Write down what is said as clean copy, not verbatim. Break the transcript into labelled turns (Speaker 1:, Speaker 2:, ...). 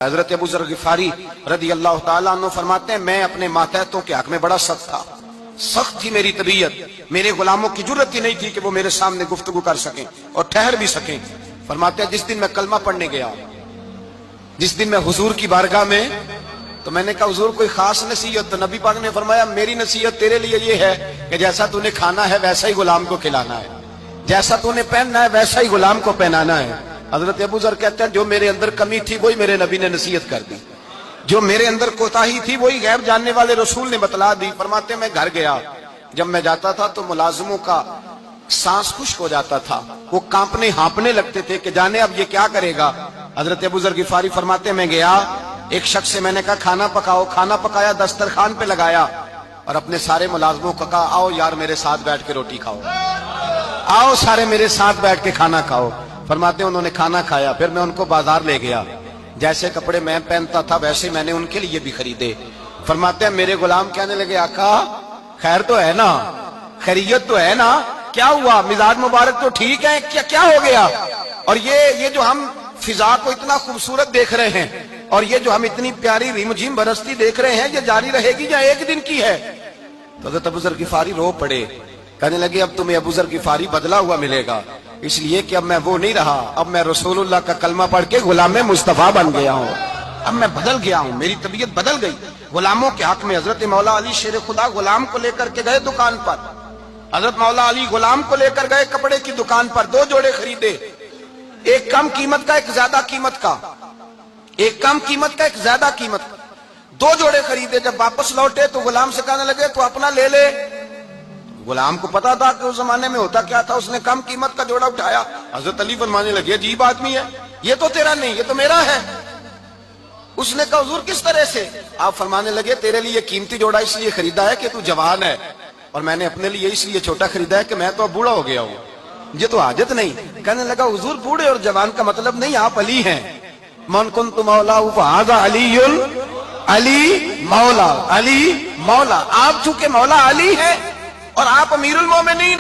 Speaker 1: حضرت ابو ذر غفاری رضی اللہ تعالیٰ عنہ فرماتے ہیں میں اپنے ماتحتوں کے حق میں بڑا سخت تھا، سخت تھی میری طبیعت، میرے غلاموں کی جرت ہی نہیں تھی کہ وہ میرے سامنے گفتگو کر سکیں اور ٹھہر بھی سکیں۔ فرماتے ہیں جس دن میں کلمہ پڑھنے گیا، جس دن میں حضور کی بارگاہ میں، تو میں نے کہا حضور کوئی خاص نصیحت؟ تو نبی پاک نے فرمایا میری نصیحت تیرے لیے یہ ہے کہ جیسا تو نے کھانا ہے ویسا ہی غلام کو کھلانا ہے، جیسا تو نے پہننا ہے ویسا ہی غلام کو پہنانا ہے۔ حضرت ابو ذر کہتے ہیں جو میرے اندر کمی تھی وہی میرے نبی نے نصیحت کر دی، جو میرے اندر کوتاہی تھی وہی غیب جاننے والے رسول نے بتلا دی۔ فرماتے ہیں میں گھر گیا، جب میں جاتا تھا تو ملازموں کا سانس خشک ہو جاتا تھا، وہ کانپنے ہانپنے لگتے تھے کہ جانے اب یہ کیا کرے گا۔ حضرت ابو ذر غفاری فرماتے ہیں میں گیا، ایک شخص سے میں نے کہا کھانا پکاؤ، کھانا پکایا، دسترخوان پہ لگایا اور اپنے سارے ملازموں کو کہا آؤ یار میرے ساتھ بیٹھ کے روٹی کھاؤ، آؤ سارے میرے ساتھ بیٹھ کے کھانا کھاؤ۔ فرماتے ہیں انہوں نے کھانا کھایا، پھر میں ان کو بازار لے گیا، جیسے کپڑے میں پہنتا تھا ویسے میں نے ان کے لیے بھی خریدے۔ فرماتے ہیں میرے غلام کہنے لگے آقا خیر تو ہے نا، خیریت تو ہے نا، کیا ہوا؟ مزاج مبارک تو ٹھیک ہے، کیا ہو گیا؟ اور یہ جو ہم فضا کو اتنا خوبصورت دیکھ رہے ہیں اور یہ جو ہم اتنی پیاری ریم جھیم برستی دیکھ رہے ہیں، یہ جاری رہے گی یا ایک دن کی ہے؟ تو حضرت ابو ذر غفاری رو پڑے، کہنے لگے اب تمہیں ابو ذر غفاری بدلا ہوا ملے گا، اس لیے کہ اب میں وہ نہیں رہا، اب میں رسول اللہ کا کلمہ پڑھ کے غلام مصطفیٰ بن گیا ہوں، اب میں بدل گیا ہوں، میری طبیعت بدل گئی۔ غلاموں کے حق میں حضرت مولا علی شیر خدا غلام کو لے کر کے گئے دکان پر، حضرت مولا علی غلام کو لے کر گئے کپڑے کی دکان پر، دو جوڑے خریدے، ایک کم قیمت کا ایک زیادہ قیمت کا، ایک کم قیمت کا ایک زیادہ قیمت کا، دو جوڑے خریدے۔ جب واپس لوٹے تو غلام سے کہنے لگے تو اپنا لے لے۔ غلام کو پتا تھا کہ اس زمانے میں ہوتا کیا تھا، اس نے کم قیمت کا جوڑا اٹھایا۔ حضرت علی فرمانے لگے عجیب آدمی ہے، یہ تو تیرا نہیں، یہ تو میرا ہے۔ اس نے کہا حضور کس طرح سے؟ آپ فرمانے لگے تیرے لیے قیمتی جوڑا اس لیے خریدا ہے کہ تو جوان ہے، اور میں نے اپنے لیے اس لیے چھوٹا خریدا ہے کہ میں تو اب بوڑھا ہو گیا ہوں، یہ تو حاجت نہیں۔ کہنے لگا حضور بوڑھے اور جوان کا مطلب نہیں، آپ علی ہیں، من کنت مولا فہذا علی، علی مولا، علی مولا، آپ چونکہ مولا علی ہیں اور آپ امیر المومنین